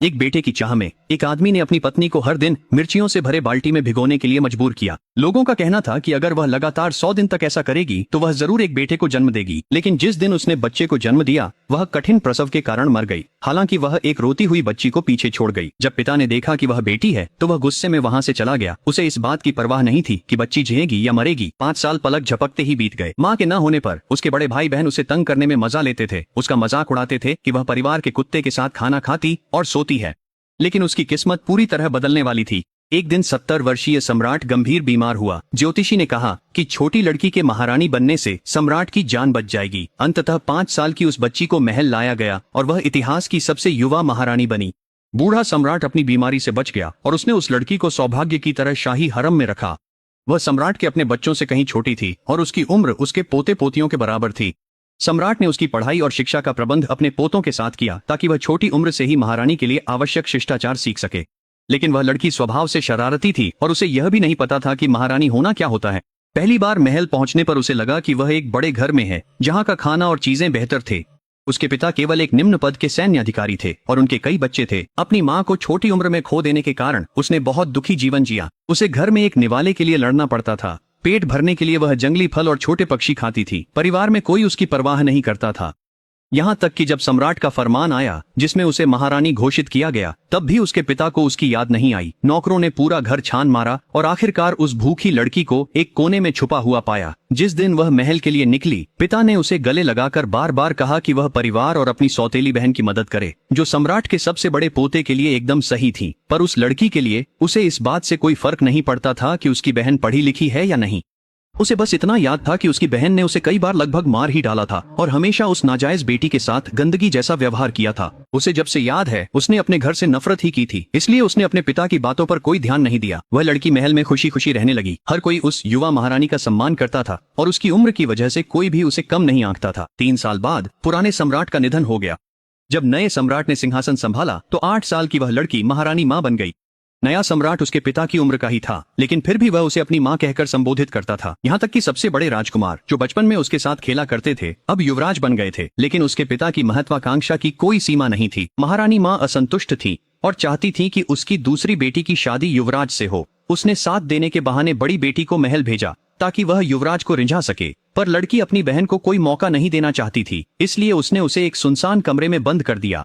एक बेटे की चाह में एक आदमी ने अपनी पत्नी को हर दिन मिर्चियों से भरे बाल्टी में भिगोने के लिए मजबूर किया। लोगों का कहना था कि अगर वह लगातार 100 दिन तक ऐसा करेगी तो वह जरूर एक बेटे को जन्म देगी। लेकिन जिस दिन उसने बच्चे को जन्म दिया वह कठिन प्रसव के कारण मर गई। हालांकि वह एक रोती हुई बच्ची को पीछे छोड़ गई। जब पिता ने देखा कि वह बेटी है तो वह गुस्से में वहां से चला गया। उसे इस बात की परवाह नहीं थी कि बच्ची जिएगी या मरेगी। 5 साल पलक झपकते ही बीत गए। माँ के न होने पर उसके बड़े भाई बहन उसे तंग करने में मजा लेते थे। उसका मजाक उड़ाते थे कि वह परिवार के कुत्ते के साथ खाना खाती और सोती है। लेकिन उसकी किस्मत पूरी तरह बदलने वाली थी। एक दिन 70 वर्षीय सम्राट गंभीर बीमार हुआ। ज्योतिषी ने कहा कि छोटी लड़की के महारानी बनने से सम्राट की जान बच जाएगी। अंततः 5 साल की उस बच्ची को महल लाया गया और वह इतिहास की सबसे युवा महारानी बनी। बूढ़ा सम्राट अपनी बीमारी से बच गया और उसने उस लड़की को सौभाग्य की तरह शाही हरम में रखा। वह सम्राट के अपने बच्चों से कहीं छोटी थी और उसकी उम्र उसके पोते पोतियों के बराबर थी। सम्राट ने उसकी पढ़ाई और शिक्षा का प्रबंध अपने पोतों के साथ किया ताकि वह छोटी उम्र से ही महारानी के लिए आवश्यक शिष्टाचार सीख सके। लेकिन वह लड़की स्वभाव से शरारती थी और उसे यह भी नहीं पता था कि महारानी होना क्या होता है। पहली बार महल पहुंचने पर उसे लगा कि वह एक बड़े घर में है जहां का खाना और चीजें बेहतर थे। उसके पिता केवल एक निम्न पद के सैन्य अधिकारी थे और उनके कई बच्चे थे। अपनी माँ को छोटी उम्र में खो देने के कारण उसने बहुत दुखी जीवन जिया। उसे घर में एक निवाले के लिए लड़ना पड़ता था। पेट भरने के लिए वह जंगली फल और छोटे पक्षी खाती थी। परिवार में कोई उसकी परवाह नहीं करता था। यहाँ तक कि जब सम्राट का फरमान आया जिसमें उसे महारानी घोषित किया गया तब भी उसके पिता को उसकी याद नहीं आई। नौकरों ने पूरा घर छान मारा और आखिरकार उस भूखी लड़की को एक कोने में छुपा हुआ पाया। जिस दिन वह महल के लिए निकली पिता ने उसे गले लगाकर बार बार कहा कि वह परिवार और अपनी सौतेली बहन की मदद करे, जो सम्राट के सबसे बड़े पोते के लिए एकदम सही थी। पर उस लड़की के लिए उसे इस बात से कोई फर्क नहीं पड़ता था कि उसकी बहन पढ़ी लिखी है या नहीं। उसे बस इतना याद था कि उसकी बहन ने उसे कई बार लगभग मार ही डाला था और हमेशा उस नाजायज बेटी के साथ गंदगी जैसा व्यवहार किया था। उसे जब से याद है उसने अपने घर से नफरत ही की थी, इसलिए उसने अपने पिता की बातों पर कोई ध्यान नहीं दिया। वह लड़की महल में खुशी खुशी रहने लगी। हर कोई उस युवा महारानी का सम्मान करता था और उसकी उम्र की वजह से कोई भी उसे कम नहीं आंकता था। 3 साल बाद पुराने सम्राट का निधन हो गया। जब नए सम्राट ने सिंहासन संभाला तो 8 साल की वह लड़की महारानी माँ बन गई। नया सम्राट उसके पिता की उम्र का ही था, लेकिन फिर भी वह उसे अपनी माँ कहकर संबोधित करता था। यहाँ तक कि सबसे बड़े राजकुमार जो बचपन में उसके साथ खेला करते थे अब युवराज बन गए थे। लेकिन उसके पिता की महत्वाकांक्षा की कोई सीमा नहीं थी। महारानी माँ असंतुष्ट थी और चाहती थी कि उसकी दूसरी बेटी की शादी युवराज से हो। उसने साथ देने के बहाने बड़ी बेटी को महल भेजा ताकि वह युवराज को रिझा सके, पर लड़की अपनी बहन को कोई मौका नहीं देना चाहती थी, इसलिए उसने उसे एक सुनसान कमरे में बंद कर दिया।